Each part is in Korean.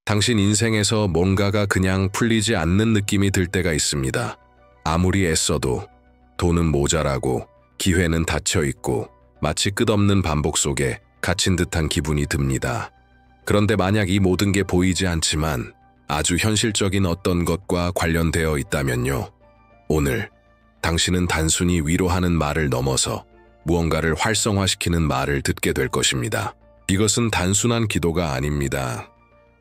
당신 인생에서 뭔가가 그냥 풀리지 않는 느낌이 들 때가 있습니다. 아무리 애써도 돈은 모자라고 기회는 닫혀 있고 마치 끝없는 반복 속에 갇힌 듯한 기분이 듭니다. 그런데 만약 이 모든 게 보이지 않지만 아주 현실적인 어떤 것과 관련되어 있다면요. 오늘 당신은 단순히 위로하는 말을 넘어서 무언가를 활성화시키는 말을 듣게 될 것입니다. 이것은 단순한 기도가 아닙니다.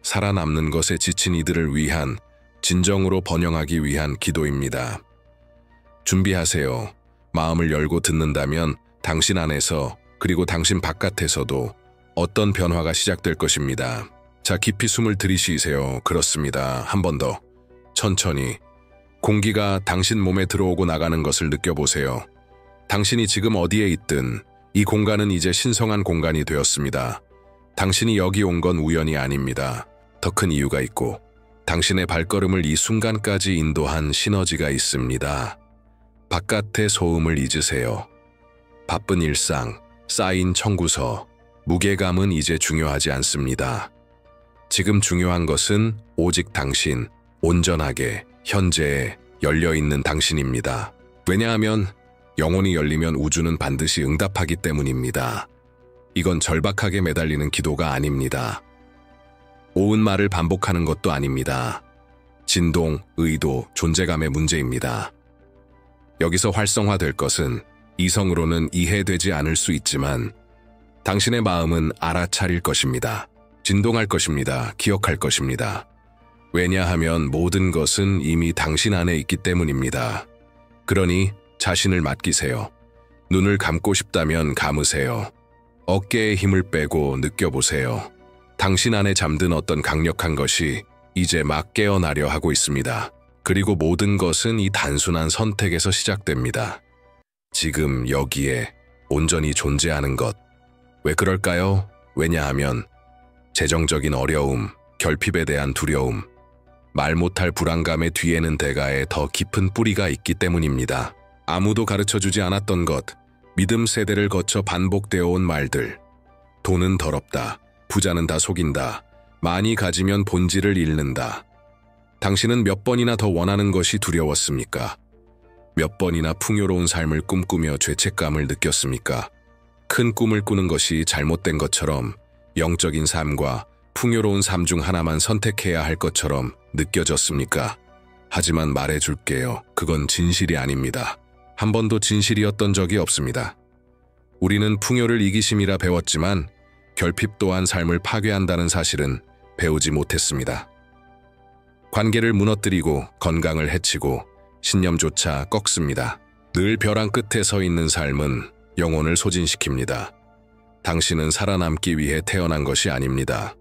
살아남는 것에 지친 이들을 위한, 진정으로 번영하기 위한 기도입니다. 준비하세요. 마음을 열고 듣는다면 당신 안에서 그리고 당신 바깥에서도 어떤 변화가 시작될 것입니다. 자, 깊이 숨을 들이쉬세요. 그렇습니다. 한 번 더. 천천히. 공기가 당신 몸에 들어오고 나가는 것을 느껴보세요. 당신이 지금 어디에 있든 이 공간은 이제 신성한 공간이 되었습니다. 당신이 여기 온 건 우연이 아닙니다. 더 큰 이유가 있고 당신의 발걸음을 이 순간까지 인도한 시너지가 있습니다. 바깥의 소음을 잊으세요. 바쁜 일상, 쌓인 청구서, 무게감은 이제 중요하지 않습니다. 지금 중요한 것은 오직 당신, 온전하게, 현재에 열려있는 당신입니다. 왜냐하면 영혼이 열리면 우주는 반드시 응답하기 때문입니다. 이건 절박하게 매달리는 기도가 아닙니다. 옳은 말을 반복하는 것도 아닙니다. 진동, 의도, 존재감의 문제입니다. 여기서 활성화될 것은 이성으로는 이해되지 않을 수 있지만 당신의 마음은 알아차릴 것입니다. 진동할 것입니다. 기억할 것입니다. 왜냐하면 모든 것은 이미 당신 안에 있기 때문입니다. 그러니 자신을 맡기세요. 눈을 감고 싶다면 감으세요. 어깨에 힘을 빼고 느껴보세요. 당신 안에 잠든 어떤 강력한 것이 이제 막 깨어나려 하고 있습니다. 그리고 모든 것은 이 단순한 선택에서 시작됩니다. 지금 여기에 온전히 존재하는 것. 왜 그럴까요? 왜냐하면 재정적인 어려움, 결핍에 대한 두려움, 말 못할 불안감의 뒤에는 대가에 더 깊은 뿌리가 있기 때문입니다. 아무도 가르쳐주지 않았던 것, 믿음 세대를 거쳐 반복되어 온 말들. 돈은 더럽다. 부자는 다 속인다. 많이 가지면 본질을 잃는다. 당신은 몇 번이나 더 원하는 것이 두려웠습니까? 몇 번이나 풍요로운 삶을 꿈꾸며 죄책감을 느꼈습니까? 큰 꿈을 꾸는 것이 잘못된 것처럼, 영적인 삶과 풍요로운 삶 중 하나만 선택해야 할 것처럼 느껴졌습니까? 하지만 말해줄게요. 그건 진실이 아닙니다. 한 번도 진실이었던 적이 없습니다. 우리는 풍요를 이기심이라 배웠지만 결핍 또한 삶을 파괴한다는 사실은 배우지 못했습니다. 관계를 무너뜨리고 건강을 해치고 신념조차 꺾습니다. 늘 벼랑 끝에 서 있는 삶은 영혼을 소진시킵니다. 당신은 살아남기 위해 태어난 것이 아닙니다.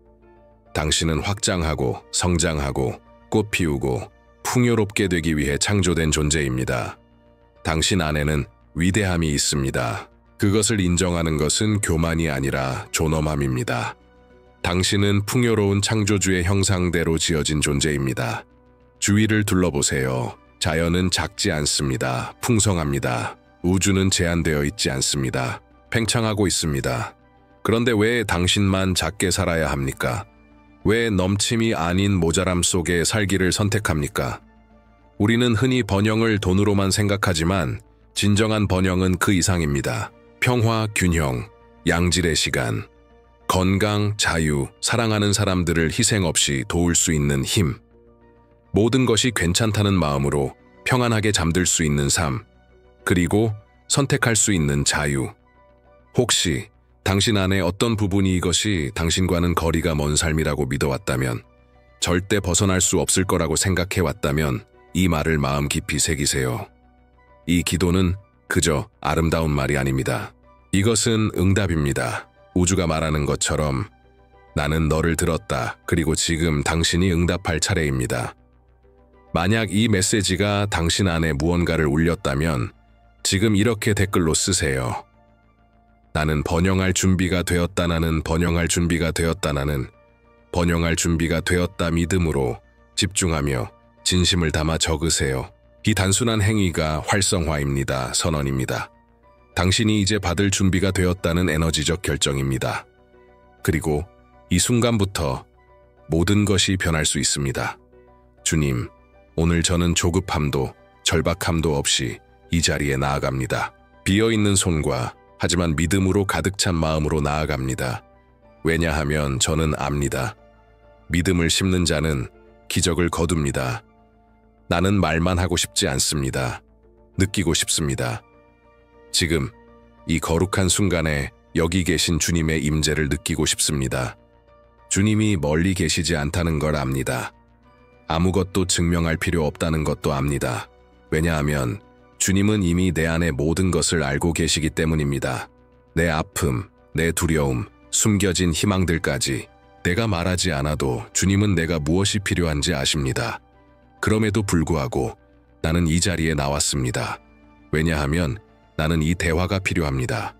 당신은 확장하고 성장하고 꽃 피우고 풍요롭게 되기 위해 창조된 존재입니다. 당신 안에는 위대함이 있습니다. 그것을 인정하는 것은 교만이 아니라 존엄함입니다. 당신은 풍요로운 창조주의 형상대로 지어진 존재입니다. 주위를 둘러보세요. 자연은 작지 않습니다. 풍성합니다. 우주는 제한되어 있지 않습니다. 팽창하고 있습니다. 그런데 왜 당신만 작게 살아야 합니까? 왜 넘침이 아닌 모자람 속에 살기를 선택합니까? 우리는 흔히 번영을 돈으로만 생각하지만 진정한 번영은 그 이상입니다. 평화, 균형, 양질의 시간, 건강, 자유, 사랑하는 사람들을 희생 없이 도울 수 있는 힘. 모든 것이 괜찮다는 마음으로 평안하게 잠들 수 있는 삶, 그리고 선택할 수 있는 자유. 혹시 당신 안에 어떤 부분이 이것이 당신과는 거리가 먼 삶이라고 믿어왔다면, 절대 벗어날 수 없을 거라고 생각해왔다면 이 말을 마음 깊이 새기세요. 이 기도는 그저 아름다운 말이 아닙니다. 이것은 응답입니다. 우주가 말하는 것처럼 나는 너를 들었다. 그리고 지금 당신이 응답할 차례입니다. 만약 이 메시지가 당신 안에 무언가를 울렸다면 지금 이렇게 댓글로 쓰세요. 나는 번영할 준비가 되었다. 나는 번영할 준비가 되었다. 나는 번영할 준비가 되었다. 믿음으로 집중하며 진심을 담아 적으세요. 이 단순한 행위가 활성화입니다. 선언입니다. 당신이 이제 받을 준비가 되었다는 에너지적 결정입니다. 그리고 이 순간부터 모든 것이 변할 수 있습니다. 주님, 오늘 저는 조급함도 절박함도 없이 이 자리에 나아갑니다. 비어있는 손과 하지만 믿음으로 가득 찬 마음으로 나아갑니다. 왜냐하면 저는 압니다. 믿음을 심는 자는 기적을 거둡니다. 나는 말만 하고 싶지 않습니다. 느끼고 싶습니다. 지금 이 거룩한 순간에 여기 계신 주님의 임재를 느끼고 싶습니다. 주님이 멀리 계시지 않다는 걸 압니다. 아무것도 증명할 필요 없다는 것도 압니다. 왜냐하면 주님은 이미 내 안의 모든 것을 알고 계시기 때문입니다. 내 아픔, 내 두려움, 숨겨진 희망들까지 내가 말하지 않아도 주님은 내가 무엇이 필요한지 아십니다. 그럼에도 불구하고 나는 이 자리에 나왔습니다. 왜냐하면 나는 이 대화가 필요합니다.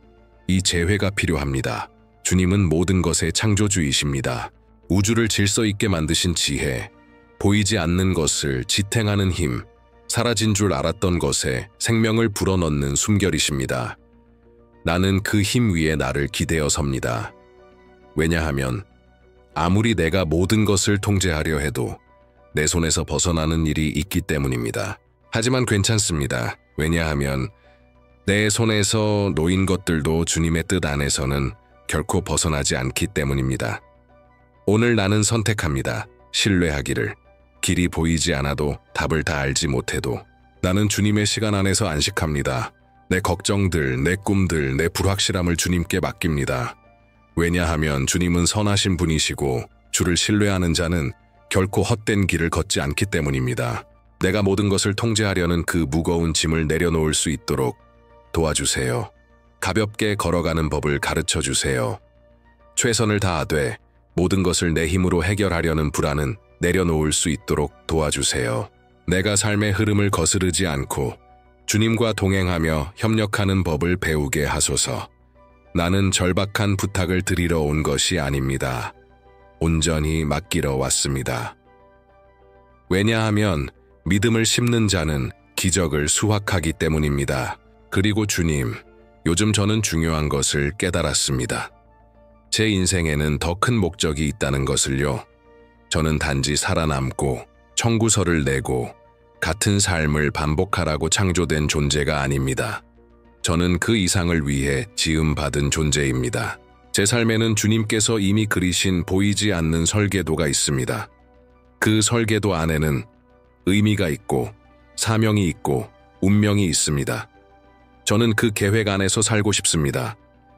이 재회가 필요합니다. 주님은 모든 것의 창조주이십니다. 우주를 질서 있게 만드신 지혜, 보이지 않는 것을 지탱하는 힘, 사라진 줄 알았던 것에 생명을 불어넣는 숨결이십니다. 나는 그 힘 위에 나를 기대어 섭니다. 왜냐하면 아무리 내가 모든 것을 통제하려 해도 내 손에서 벗어나는 일이 있기 때문입니다. 하지만 괜찮습니다. 왜냐하면 내 손에서 놓인 것들도 주님의 뜻 안에서는 결코 벗어나지 않기 때문입니다. 오늘 나는 선택합니다. 신뢰하기를. 길이 보이지 않아도 답을 다 알지 못해도 나는 주님의 시간 안에서 안식합니다. 내 걱정들, 내 꿈들, 내 불확실함을 주님께 맡깁니다. 왜냐하면 주님은 선하신 분이시고 주를 신뢰하는 자는 결코 헛된 길을 걷지 않기 때문입니다. 내가 모든 것을 통제하려는 그 무거운 짐을 내려놓을 수 있도록 도와주세요. 가볍게 걸어가는 법을 가르쳐 주세요. 최선을 다하되 모든 것을 내 힘으로 해결하려는 불안은 내려놓을 수 있도록 도와주세요. 내가 삶의 흐름을 거스르지 않고 주님과 동행하며 협력하는 법을 배우게 하소서. 나는 절박한 부탁을 드리러 온 것이 아닙니다. 온전히 맡기러 왔습니다. 왜냐하면 믿음을 심는 자는 기적을 수확하기 때문입니다. 그리고 주님, 요즘 저는 중요한 것을 깨달았습니다. 제 인생에는 더 큰 목적이 있다는 것을요. 저는 단지 살아남고 청구서를 내고 같은 삶을 반복하라고 창조된 존재가 아닙니다. 저는 그 이상을 위해 지음받은 존재입니다. 제 삶에는 주님께서 이미 그리신 보이지 않는 설계도가 있습니다. 그 설계도 안에는 의미가 있고 사명이 있고 운명이 있습니다. 저는 그 계획 안에서 살고 싶습니다.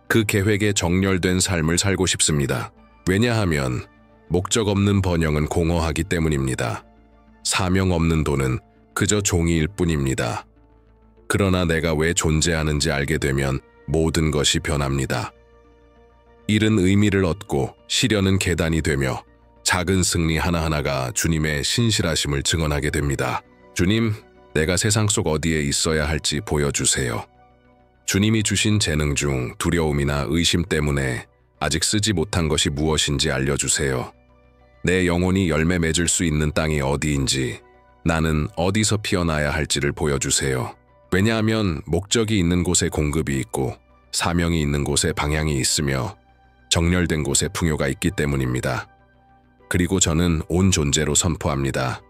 그 계획에 정렬된 삶을 살고 싶습니다. 왜냐하면 목적 없는 번영은 공허하기 때문입니다. 사명 없는 돈은 그저 종이일 뿐입니다. 그러나 내가 왜 존재하는지 알게 되면 모든 것이 변합니다. 일은 의미를 얻고 시련은 계단이 되며 작은 승리 하나하나가 주님의 신실하심을 증언하게 됩니다. 주님, 내가 세상 속 어디에 있어야 할지 보여주세요. 주님이 주신 재능 중 두려움이나 의심 때문에 아직 쓰지 못한 것이 무엇인지 알려주세요. 내 영혼이 열매 맺을 수 있는 땅이 어디인지, 나는 어디서 피어나야 할지를 보여주세요. 왜냐하면 목적이 있는 곳에 공급이 있고 사명이 있는 곳에 방향이 있으며 정렬된 곳에 풍요가 있기 때문입니다. 그리고 저는 온 존재로 선포합니다.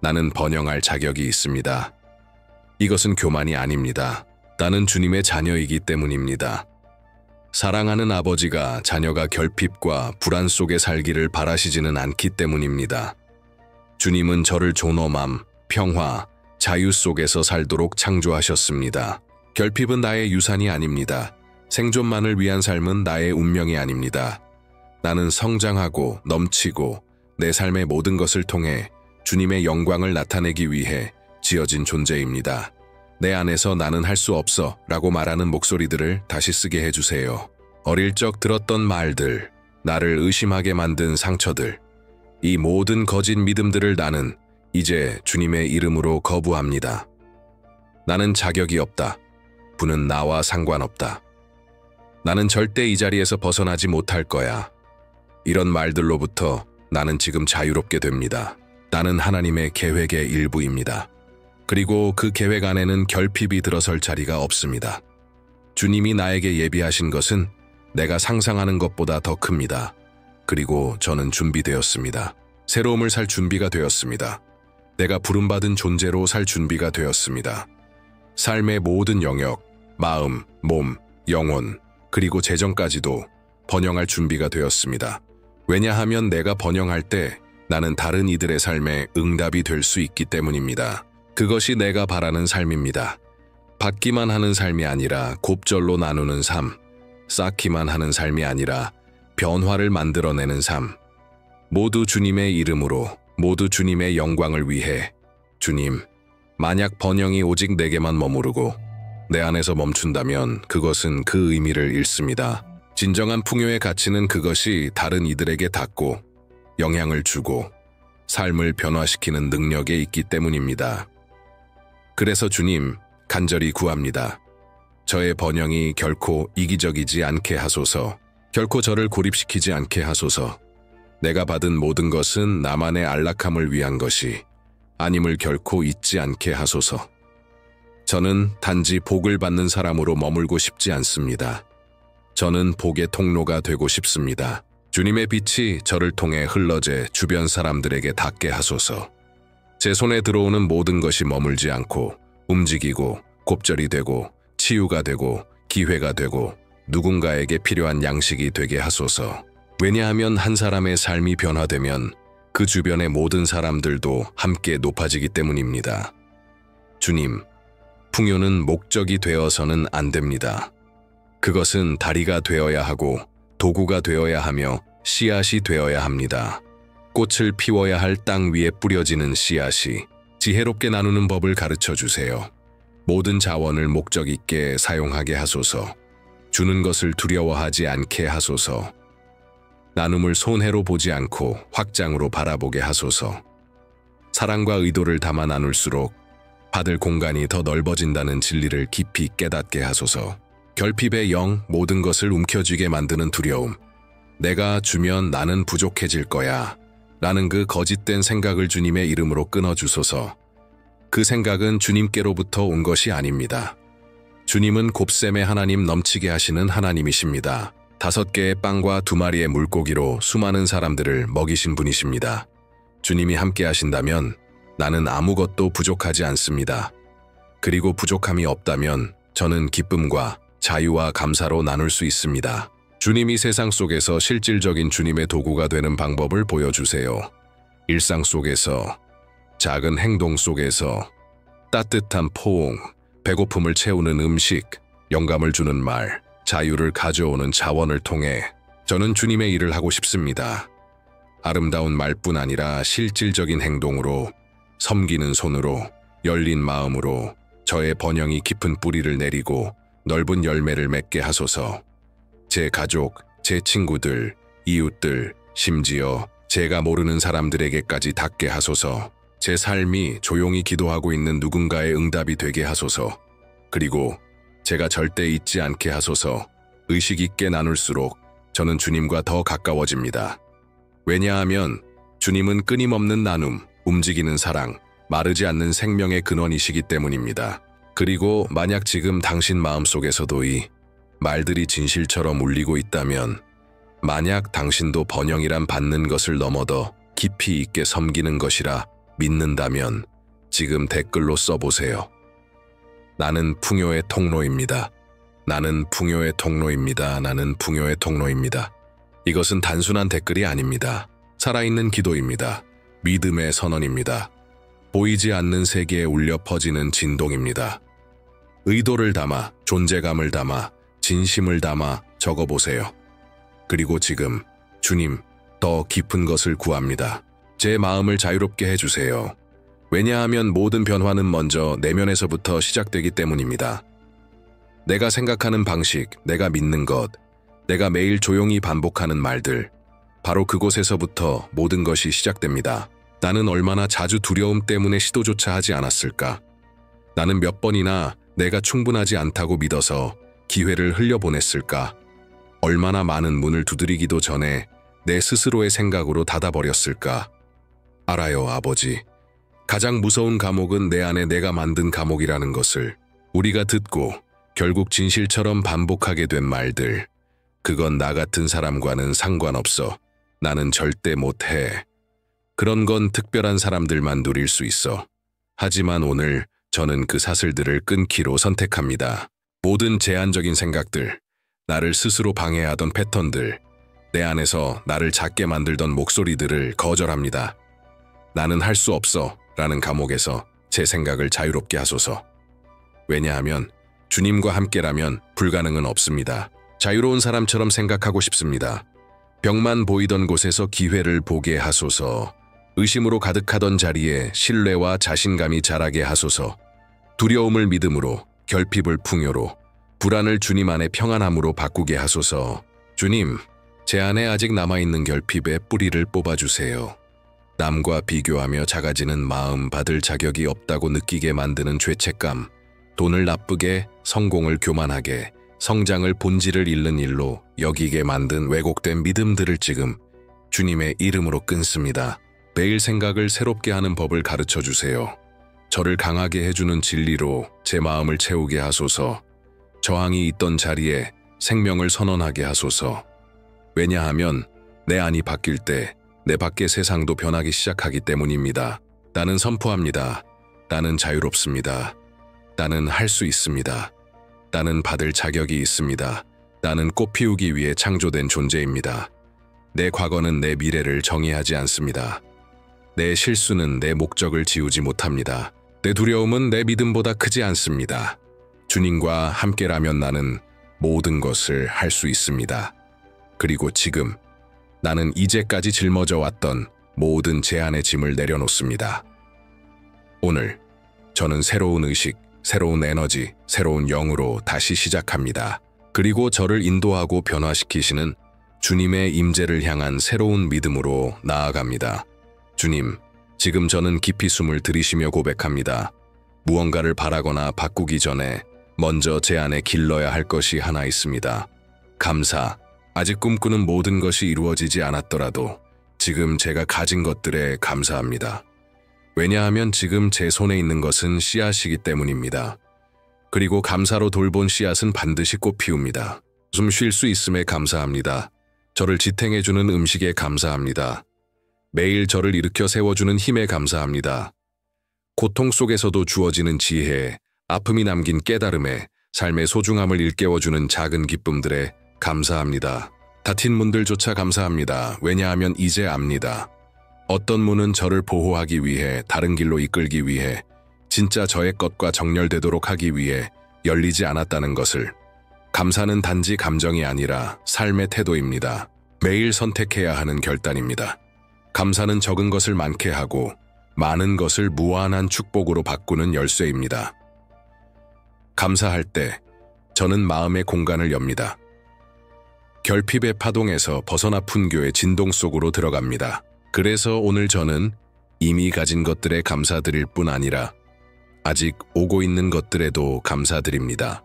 나는 번영할 자격이 있습니다. 이것은 교만이 아닙니다. 나는 주님의 자녀이기 때문입니다. 사랑하는 아버지가 자녀가 결핍과 불안 속에 살기를 바라시지는 않기 때문입니다. 주님은 저를 존엄함, 평화, 자유 속에서 살도록 창조하셨습니다. 결핍은 나의 유산이 아닙니다. 생존만을 위한 삶은 나의 운명이 아닙니다. 나는 성장하고 넘치고 내 삶의 모든 것을 통해 주님의 영광을 나타내기 위해 지어진 존재입니다. 내 안에서 나는 할 수 없어 라고 말하는 목소리들을 다시 쓰게 해주세요. 어릴 적 들었던 말들, 나를 의심하게 만든 상처들, 이 모든 거짓 믿음들을 나는 이제 주님의 이름으로 거부합니다. 나는 자격이 없다. 부는 나와 상관없다. 나는 절대 이 자리에서 벗어나지 못할 거야. 이런 말들로부터 나는 지금 자유롭게 됩니다. 나는 하나님의 계획의 일부입니다. 그리고 그 계획 안에는 결핍이 들어설 자리가 없습니다. 주님이 나에게 예비하신 것은 내가 상상하는 것보다 더 큽니다. 그리고 저는 준비되었습니다. 새로움을 살 준비가 되었습니다. 내가 부름받은 존재로 살 준비가 되었습니다. 삶의 모든 영역, 마음, 몸, 영혼, 그리고 재정까지도 번영할 준비가 되었습니다. 왜냐하면 내가 번영할 때 나는 다른 이들의 삶에 응답이 될 수 있기 때문입니다. 그것이 내가 바라는 삶입니다. 받기만 하는 삶이 아니라 곱절로 나누는 삶, 쌓기만 하는 삶이 아니라 변화를 만들어내는 삶. 모두 주님의 이름으로, 모두 주님의 영광을 위해. 주님, 만약 번영이 오직 내게만 머무르고 내 안에서 멈춘다면 그것은 그 의미를 잃습니다. 진정한 풍요의 가치는 그것이 다른 이들에게 닿고 영향을 주고 삶을 변화시키는 능력에 있기 때문입니다. 그래서 주님, 간절히 구합니다. 저의 번영이 결코 이기적이지 않게 하소서. 결코 저를 고립시키지 않게 하소서. 내가 받은 모든 것은 나만의 안락함을 위한 것이 아님을 결코 잊지 않게 하소서. 저는 단지 복을 받는 사람으로 머물고 싶지 않습니다. 저는 복의 통로가 되고 싶습니다. 주님의 빛이 저를 통해 흘러제 주변 사람들에게 닿게 하소서. 제 손에 들어오는 모든 것이 머물지 않고 움직이고 곱절이 되고 치유가 되고 기회가 되고 누군가에게 필요한 양식이 되게 하소서. 왜냐하면 한 사람의 삶이 변화되면 그 주변의 모든 사람들도 함께 높아지기 때문입니다. 주님, 풍요는 목적이 되어서는 안 됩니다. 그것은 다리가 되어야 하고 도구가 되어야 하며 씨앗이 되어야 합니다. 꽃을 피워야 할 땅 위에 뿌려지는 씨앗이 지혜롭게 나누는 법을 가르쳐 주세요. 모든 자원을 목적 있게 사용하게 하소서. 주는 것을 두려워하지 않게 하소서. 나눔을 손해로 보지 않고 확장으로 바라보게 하소서. 사랑과 의도를 담아 나눌수록 받을 공간이 더 넓어진다는 진리를 깊이 깨닫게 하소서. 결핍의 영, 모든 것을 움켜쥐게 만드는 두려움. 내가 주면 나는 부족해질 거야 라는 그 거짓된 생각을 주님의 이름으로 끊어주소서. 그 생각은 주님께로부터 온 것이 아닙니다. 주님은 곱셈의 하나님, 넘치게 하시는 하나님이십니다. 5개의 빵과 2마리의 물고기로 수많은 사람들을 먹이신 분이십니다. 주님이 함께 하신다면 나는 아무것도 부족하지 않습니다. 그리고 부족함이 없다면 저는 기쁨과 자유와 감사로 나눌 수 있습니다. 주님이 세상 속에서 실질적인 주님의 도구가 되는 방법을 보여주세요. 일상 속에서, 작은 행동 속에서, 따뜻한 포옹, 배고픔을 채우는 음식, 영감을 주는 말, 자유를 가져오는 자원을 통해 저는 주님의 일을 하고 싶습니다. 아름다운 말뿐 아니라 실질적인 행동으로, 섬기는 손으로, 열린 마음으로 저의 번영이 깊은 뿌리를 내리고 넓은 열매를 맺게 하소서. 제 가족, 제 친구들, 이웃들, 심지어 제가 모르는 사람들에게까지 닿게 하소서. 제 삶이 조용히 기도하고 있는 누군가의 응답이 되게 하소서. 그리고 제가 절대 잊지 않게 하소서. 의식 있게 나눌수록 저는 주님과 더 가까워집니다. 왜냐하면 주님은 끊임없는 나눔, 움직이는 사랑, 마르지 않는 생명의 근원이시기 때문입니다. 그리고 만약 지금 당신 마음속에서도 이 말들이 진실처럼 울리고 있다면, 만약 당신도 번영이란 받는 것을 넘어더 깊이 있게 섬기는 것이라 믿는다면 지금 댓글로 써보세요. 나는 풍요의 통로입니다. 나는 풍요의 통로입니다. 나는 풍요의 통로입니다. 이것은 단순한 댓글이 아닙니다. 살아있는 기도입니다. 믿음의 선언입니다. 보이지 않는 세계에 울려 퍼지는 진동입니다. 의도를 담아, 존재감을 담아, 진심을 담아 적어보세요. 그리고 지금 주님, 더 깊은 것을 구합니다. 제 마음을 자유롭게 해주세요. 왜냐하면 모든 변화는 먼저 내면에서부터 시작되기 때문입니다. 내가 생각하는 방식, 내가 믿는 것, 내가 매일 조용히 반복하는 말들, 바로 그곳에서부터 모든 것이 시작됩니다. 나는 얼마나 자주 두려움 때문에 시도조차 하지 않았을까? 나는 몇 번이나 내가 충분하지 않다고 믿어서 기회를 흘려보냈을까? 얼마나 많은 문을 두드리기도 전에 내 스스로의 생각으로 닫아버렸을까? 알아요, 아버지. 가장 무서운 감옥은 내 안에 내가 만든 감옥이라는 것을 우리가 듣고 결국 진실처럼 반복하게 된 말들. 그건 나 같은 사람과는 상관없어. 나는 절대 못해. 그런 건 특별한 사람들만 누릴 수 있어. 하지만 오늘 저는 그 사슬들을 끊기로 선택합니다. 모든 제한적인 생각들, 나를 스스로 방해하던 패턴들, 내 안에서 나를 작게 만들던 목소리들을 거절합니다. 나는 할 수 없어 라는 감옥에서 제 생각을 자유롭게 하소서. 왜냐하면 주님과 함께라면 불가능은 없습니다. 자유로운 사람처럼 생각하고 싶습니다. 벽만 보이던 곳에서 기회를 보게 하소서. 의심으로 가득하던 자리에 신뢰와 자신감이 자라게 하소서. 두려움을 믿음으로, 결핍을 풍요로, 불안을 주님 안의 평안함으로 바꾸게 하소서. 주님, 제 안에 아직 남아있는 결핍의 뿌리를 뽑아주세요. 남과 비교하며 작아지는 마음, 받을 자격이 없다고 느끼게 만드는 죄책감, 돈을 나쁘게, 성공을 교만하게, 성장을 본질을 잃는 일로 여기게 만든 왜곡된 믿음들을 지금 주님의 이름으로 끊습니다. 매일 생각을 새롭게 하는 법을 가르쳐 주세요. 저를 강하게 해주는 진리로 제 마음을 채우게 하소서. 저항이 있던 자리에 생명을 선언하게 하소서. 왜냐하면 내 안이 바뀔 때 내 밖의 세상도 변하기 시작하기 때문입니다. 나는 선포합니다. 나는 자유롭습니다. 나는 할 수 있습니다. 나는 받을 자격이 있습니다. 나는 꽃 피우기 위해 창조된 존재입니다. 내 과거는 내 미래를 정의하지 않습니다. 내 실수는 내 목적을 지우지 못합니다. 내 두려움은 내 믿음보다 크지 않습니다. 주님과 함께라면 나는 모든 것을 할 수 있습니다. 그리고 지금 나는 이제까지 짊어져 왔던 모든 제한의 짐을 내려놓습니다. 오늘 저는 새로운 의식, 새로운 에너지, 새로운 영으로 다시 시작합니다. 그리고 저를 인도하고 변화시키시는 주님의 임재를 향한 새로운 믿음으로 나아갑니다. 주님, 지금 저는 깊이 숨을 들이쉬며 고백합니다. 무언가를 바라거나 바꾸기 전에 먼저 제 안에 길러야 할 것이 하나 있습니다. 감사. 아직 꿈꾸는 모든 것이 이루어지지 않았더라도 지금 제가 가진 것들에 감사합니다. 왜냐하면 지금 제 손에 있는 것은 씨앗이기 때문입니다. 그리고 감사로 돌본 씨앗은 반드시 꽃 피웁니다. 숨 쉴 수 있음에 감사합니다. 저를 지탱해주는 음식에 감사합니다. 매일 저를 일으켜 세워주는 힘에 감사합니다. 고통 속에서도 주어지는 지혜에, 아픔이 남긴 깨달음에, 삶의 소중함을 일깨워주는 작은 기쁨들에 감사합니다. 다친 문들조차 감사합니다. 왜냐하면 이제 압니다. 어떤 문은 저를 보호하기 위해, 다른 길로 이끌기 위해, 진짜 저의 것과 정렬되도록 하기 위해 열리지 않았다는 것을. 감사는 단지 감정이 아니라 삶의 태도입니다. 매일 선택해야 하는 결단입니다. 감사는 적은 것을 많게 하고 많은 것을 무한한 축복으로 바꾸는 열쇠입니다. 감사할 때 저는 마음의 공간을 엽니다. 결핍의 파동에서 벗어나 풍교의 진동 속으로 들어갑니다. 그래서 오늘 저는 이미 가진 것들에 감사드릴 뿐 아니라 아직 오고 있는 것들에도 감사드립니다.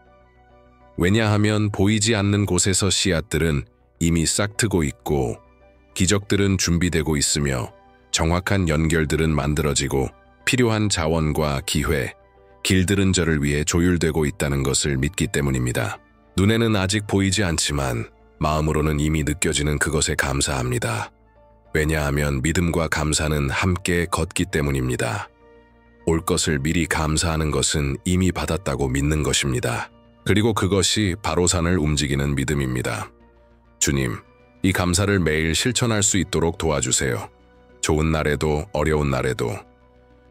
왜냐하면 보이지 않는 곳에서 씨앗들은 이미 싹트고 있고 기적들은 준비되고 있으며 정확한 연결들은 만들어지고 필요한 자원과 기회, 길들은 저를 위해 조율되고 있다는 것을 믿기 때문입니다. 눈에는 아직 보이지 않지만 마음으로는 이미 느껴지는 그것에 감사합니다. 왜냐하면 믿음과 감사는 함께 걷기 때문입니다. 올 것을 미리 감사하는 것은 이미 받았다고 믿는 것입니다. 그리고 그것이 바로 산을 움직이는 믿음입니다. 주님, 이 감사를 매일 실천할 수 있도록 도와주세요. 좋은 날에도 어려운 날에도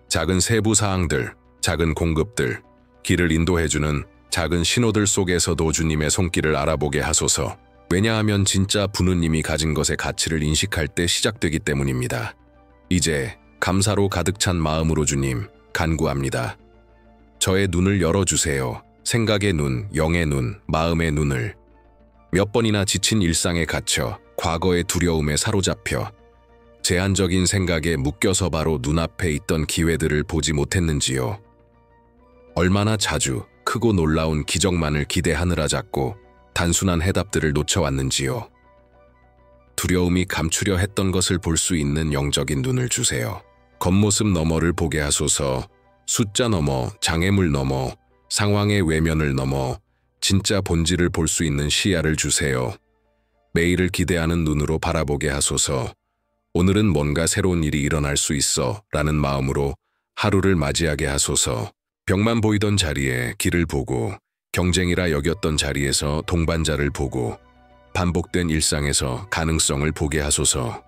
작은 세부 사항들, 작은 공급들, 길을 인도해주는 작은 신호들 속에서도 주님의 손길을 알아보게 하소서. 왜냐하면 진짜 부누님이 가진 것의 가치를 인식할 때 시작되기 때문입니다. 이제 감사로 가득 찬 마음으로 주님, 간구합니다. 저의 눈을 열어주세요. 생각의 눈, 영의 눈, 마음의 눈을. 몇 번이나 지친 일상에 갇혀 과거의 두려움에 사로잡혀 제한적인 생각에 묶여서 바로 눈앞에 있던 기회들을 보지 못했는지요. 얼마나 자주 크고 놀라운 기적만을 기대하느라 잡고 단순한 해답들을 놓쳐왔는지요. 두려움이 감추려 했던 것을 볼 수 있는 영적인 눈을 주세요. 겉모습 너머를 보게 하소서. 숫자 너머, 장애물 너머, 상황의 외면을 넘어 진짜 본질을 볼 수 있는 시야를 주세요. 매일을 기대하는 눈으로 바라보게 하소서. 오늘은 뭔가 새로운 일이 일어날 수 있어 라는 마음으로 하루를 맞이하게 하소서. 벽만 보이던 자리에 길을 보고, 경쟁이라 여겼던 자리에서 동반자를 보고, 반복된 일상에서 가능성을 보게 하소서.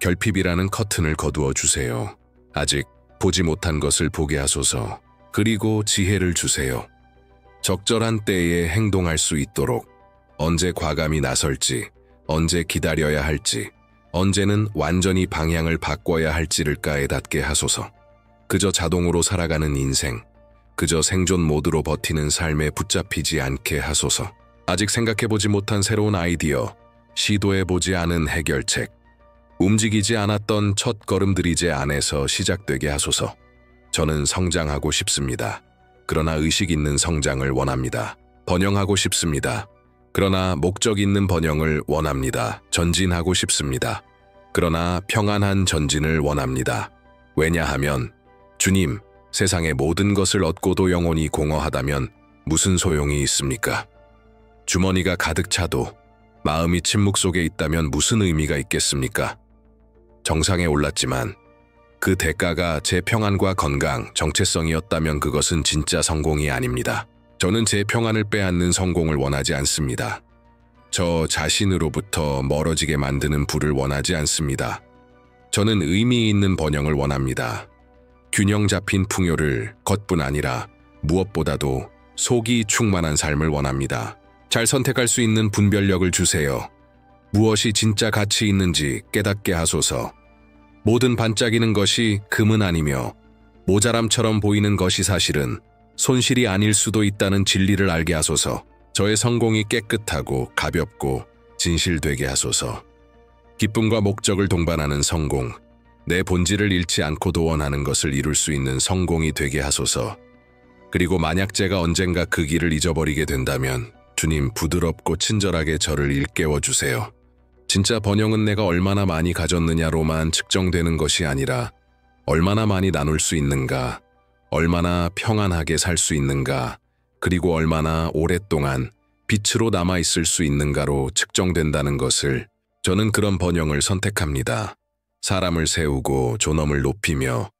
결핍이라는 커튼을 거두어 주세요. 아직 보지 못한 것을 보게 하소서. 그리고 지혜를 주세요. 적절한 때에 행동할 수 있도록, 언제 과감히 나설지, 언제 기다려야 할지, 언제는 완전히 방향을 바꿔야 할지를 깨닫게 하소서. 그저 자동으로 살아가는 인생, 그저 생존 모드로 버티는 삶에 붙잡히지 않게 하소서. 아직 생각해보지 못한 새로운 아이디어, 시도해보지 않은 해결책, 움직이지 않았던 첫 걸음들이 제 안에서 시작되게 하소서. 저는 성장하고 싶습니다. 그러나 의식 있는 성장을 원합니다. 번영하고 싶습니다. 그러나 목적 있는 번영을 원합니다. 전진하고 싶습니다. 그러나 평안한 전진을 원합니다. 왜냐하면 주님, 세상의 모든 것을 얻고도 영혼이 공허하다면 무슨 소용이 있습니까? 주머니가 가득 차도 마음이 침묵 속에 있다면 무슨 의미가 있겠습니까? 정상에 올랐지만 그 대가가 제 평안과 건강, 정체성이었다면 그것은 진짜 성공이 아닙니다. 저는 제 평안을 빼앗는 성공을 원하지 않습니다. 저 자신으로부터 멀어지게 만드는 부를 원하지 않습니다. 저는 의미 있는 번영을 원합니다. 균형 잡힌 풍요를 겉뿐 아니라 무엇보다도 속이 충만한 삶을 원합니다. 잘 선택할 수 있는 분별력을 주세요. 무엇이 진짜 가치 있는지 깨닫게 하소서. 모든 반짝이는 것이 금은 아니며 모자람처럼 보이는 것이 사실은 손실이 아닐 수도 있다는 진리를 알게 하소서. 저의 성공이 깨끗하고 가볍고 진실되게 하소서. 기쁨과 목적을 동반하는 성공, 내 본질을 잃지 않고도 원하는 것을 이룰 수 있는 성공이 되게 하소서. 그리고 만약 제가 언젠가 그 길을 잊어버리게 된다면 주님, 부드럽고 친절하게 저를 일깨워 주세요. 진짜 번영은 내가 얼마나 많이 가졌느냐로만 측정되는 것이 아니라 얼마나 많이 나눌 수 있는가, 얼마나 평안하게 살 수 있는가, 그리고 얼마나 오랫동안 빛으로 남아있을 수 있는가로 측정된다는 것을, 저는 그런 번영을 선택합니다. 사람을 세우고 존엄을 높이며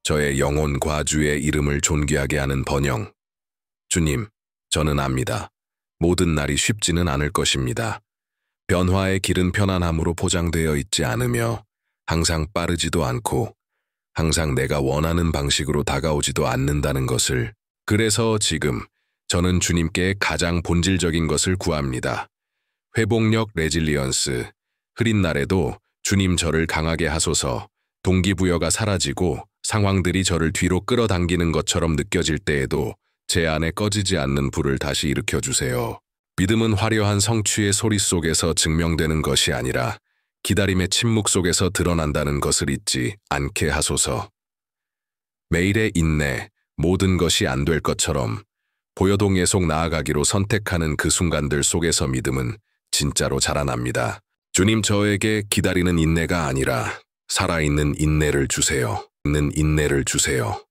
저의 영혼 과주의 이름을 존귀하게 하는 번영. 주님, 저는 압니다. 모든 날이 쉽지는 않을 것입니다. 변화의 길은 편안함으로 포장되어 있지 않으며 항상 빠르지도 않고 항상 내가 원하는 방식으로 다가오지도 않는다는 것을, 그래서 지금 저는 주님께 가장 본질적인 것을 구합니다. 회복력, 레질리언스. 흐린 날에도 주님 저를 강하게 하소서. 동기부여가 사라지고 상황들이 저를 뒤로 끌어당기는 것처럼 느껴질 때에도 제 안에 꺼지지 않는 불을 다시 일으켜주세요. 믿음은 화려한 성취의 소리 속에서 증명되는 것이 아니라 기다림의 침묵 속에서 드러난다는 것을 잊지 않게 하소서. 매일의 인내, 모든 것이 안 될 것처럼 보여도 계속 나아가기로 선택하는 그 순간들 속에서 믿음은 진짜로 자라납니다. 주님, 저에게 기다리는 인내가 아니라 살아있는 인내를 주세요. 인내를 주세요.